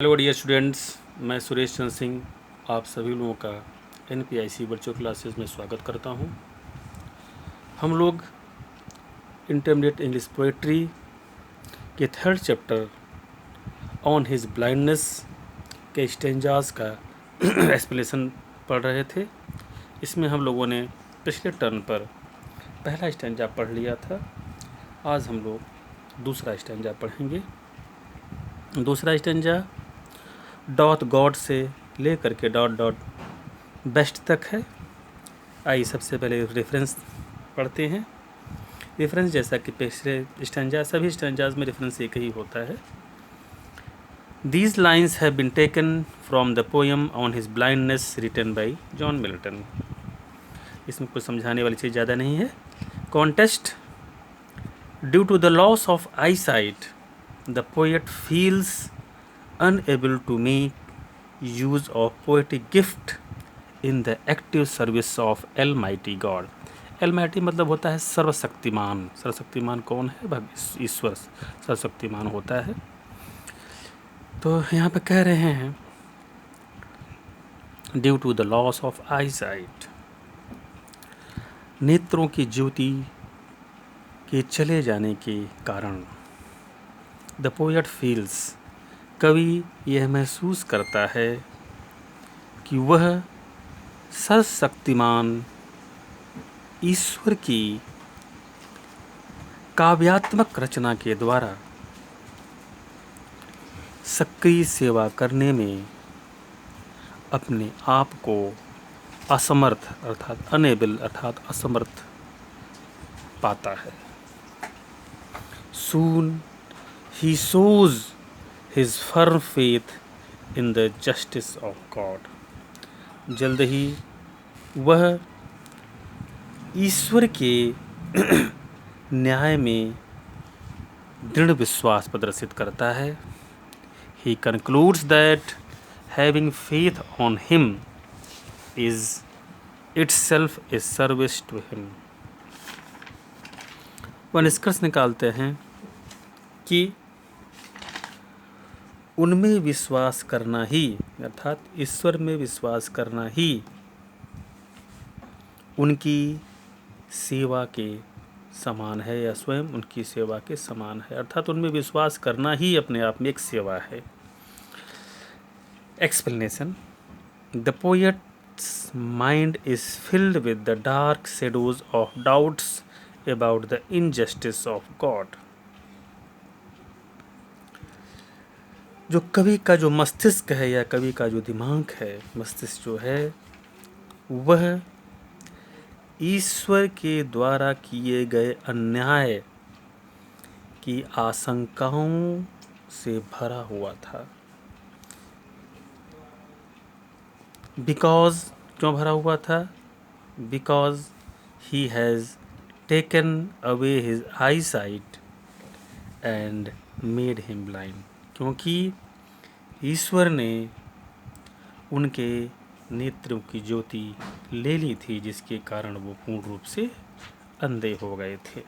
Hello dear students, मैं सुरेश चंद्र सिंह आप सभी लोगों का NPIC वर्चुअल क्लासेस में स्वागत करता हूं। हम लोग इंटरमीडिएट इंग्लिश पोएट्री के third chapter on his blindness के स्टेंजास का एक्सप्लेनेशन पढ़ रहे थे। इसमें हम लोगों ने पिछले टर्न पर पहला स्टेंजा पढ़ लिया था। आज हम लोग दूसरा स्टेंजा पढ़ेंगे। दूसरा स्टेंजा डॉट गॉड से लेकर के डॉट डॉट बेस्ट तक है। आइए सबसे पहले रेफरेंस पढ़ते हैं। रेफरेंस जैसा कि पिछले स्टेंजा, सभी स्टेंजाज में रेफरेंस एक ही होता है। These lines have been taken from the poem on his blindness written by John Milton. इसमें कुछ समझाने वाली चीज़ ज़्यादा नहीं है। Context due to the loss of eye sight the poet feels unable to make use of poetic gift in the active service of Almighty God. Almighty मतलब होता है सर्वशक्तिमान। सर्वशक्तिमान कौन है? ईश्वर सर्वशक्तिमान होता है। तो यहाँ पे कह रहे हैं due to the loss of eye sight, नेत्रों की ज्योति के चले जाने के कारण, द पोएट फील्स, कवि यह महसूस करता है कि वह सर्वशक्तिमान ईश्वर की काव्यात्मक रचना के द्वारा सक्रिय सेवा करने में अपने आप को असमर्थ अर्थात अनेबल अर्थात असमर्थ पाता है। Soon he shows his firm faith in the justice of God. जल्द ही वह ईश्वर के न्याय में दृढ़ विश्वास प्रदर्शित करता है। He concludes that having faith on him is itself a service to him. वह निष्कर्ष निकालते हैं कि उनमें विश्वास करना ही अर्थात ईश्वर में विश्वास करना ही उनकी सेवा के समान है या स्वयं उनकी सेवा के समान है। अर्थात उनमें विश्वास करना ही अपने आप में एक सेवा है। Explanation the poets mind is filled with the dark shadows of doubts about the injustice of God. जो कवि का जो मस्तिष्क है या कवि का जो दिमाग है, मस्तिष्क जो है, वह ईश्वर के द्वारा किए गए अन्याय की आशंकाओं से भरा हुआ था। बिकॉज क्यों भरा हुआ था? Because he has taken away his I site and made him blind. क्योंकि ईश्वर ने उनके नेत्रों की ज्योति ले ली थी, जिसके कारण वो पूर्ण रूप से अंधे हो गए थे।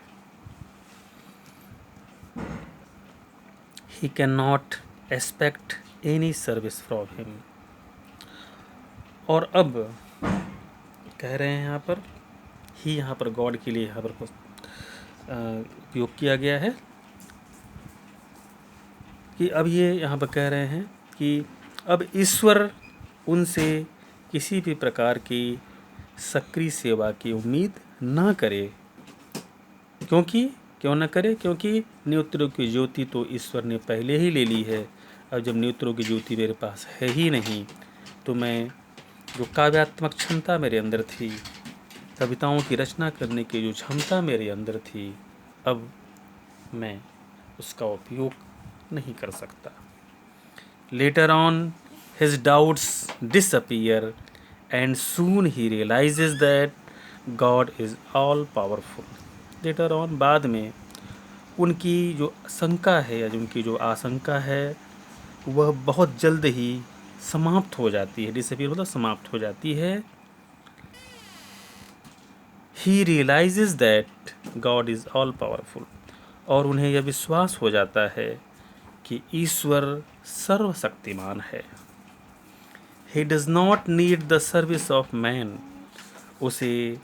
He cannot expect any service from him. और अब कह रहे हैं यहाँ पर ही, यहाँ पर गॉड के लिए यहाँ पर उपयोग किया गया है कि अब ये यहाँ पर कह रहे हैं कि अब ईश्वर उनसे किसी भी प्रकार की सक्रिय सेवा की उम्मीद ना करे। क्यों ना करे? क्योंकि नेत्रों की ज्योति तो ईश्वर ने पहले ही ले ली है। अब जब नेत्रों की ज्योति मेरे पास है ही नहीं, तो मैं जो काव्यात्मक क्षमता मेरे अंदर थी, कविताओं की रचना करने की जो क्षमता मेरे अंदर थी, अब मैं उसका उपयोग नहीं कर सकता। Later on his doubts disappear and soon ही realizes that God is all powerful. Later on बाद में उनकी जो शंका है या उनकी जो आशंका है, वह बहुत जल्द ही समाप्त हो जाती है। डिसअपीयर मतलब समाप्त हो जाती है। He realizes that God is all powerful, और उन्हें यह विश्वास हो जाता है कि ईश्वर सर्वशक्तिमान है। He does not need the service of man. उसे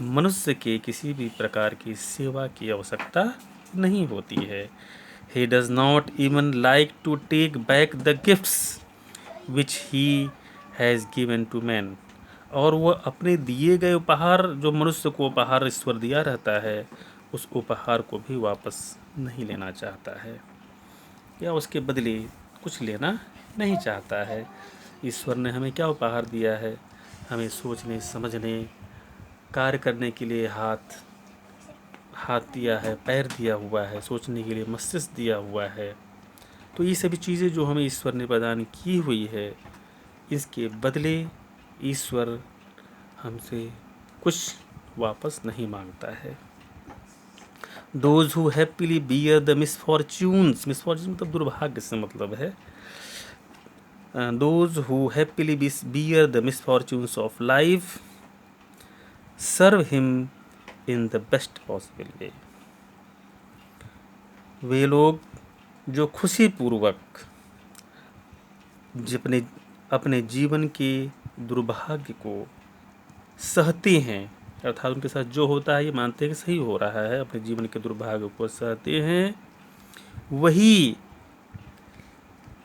मनुष्य के किसी भी प्रकार की सेवा की आवश्यकता नहीं होती है। He does not even like to take back the gifts which he has given to man. और वह अपने दिए गए उपहार, जो मनुष्य को उपहार ईश्वर दिया रहता है, उस उपहार को भी वापस नहीं लेना चाहता है या उसके बदले कुछ लेना नहीं चाहता है। ईश्वर ने हमें क्या उपहार दिया है? हमें सोचने समझने कार्य करने के लिए हाथ दिया है, पैर दिया हुआ है, सोचने के लिए मस्तिष्क दिया हुआ है। तो ये सभी चीज़ें जो हमें ईश्वर ने प्रदान की हुई है, इसके बदले ईश्वर हमसे कुछ वापस नहीं मांगता है। Those who happily bear the misfortunes मतलब दुर्भाग्य से मतलब है। Those who happily bear the misfortunes of life serve him in the best possible way. वे लोग जो खुशी पूर्वक अपने जीवन के दुर्भाग्य को सहते हैं, अर्थात उनके साथ जो होता है ये मानते हैं कि सही हो रहा है, अपने जीवन के दुर्भाग्य को सहते हैं, वही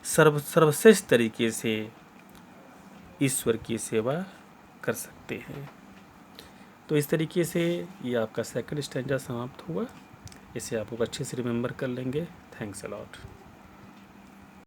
सर्वश्रेष्ठ तरीके से ईश्वर की सेवा कर सकते हैं। तो इस तरीके से ये आपका सेकंड स्टैंजा समाप्त हुआ। इसे आप लोग अच्छे से रिमेंबर कर लेंगे। Thanks a lot.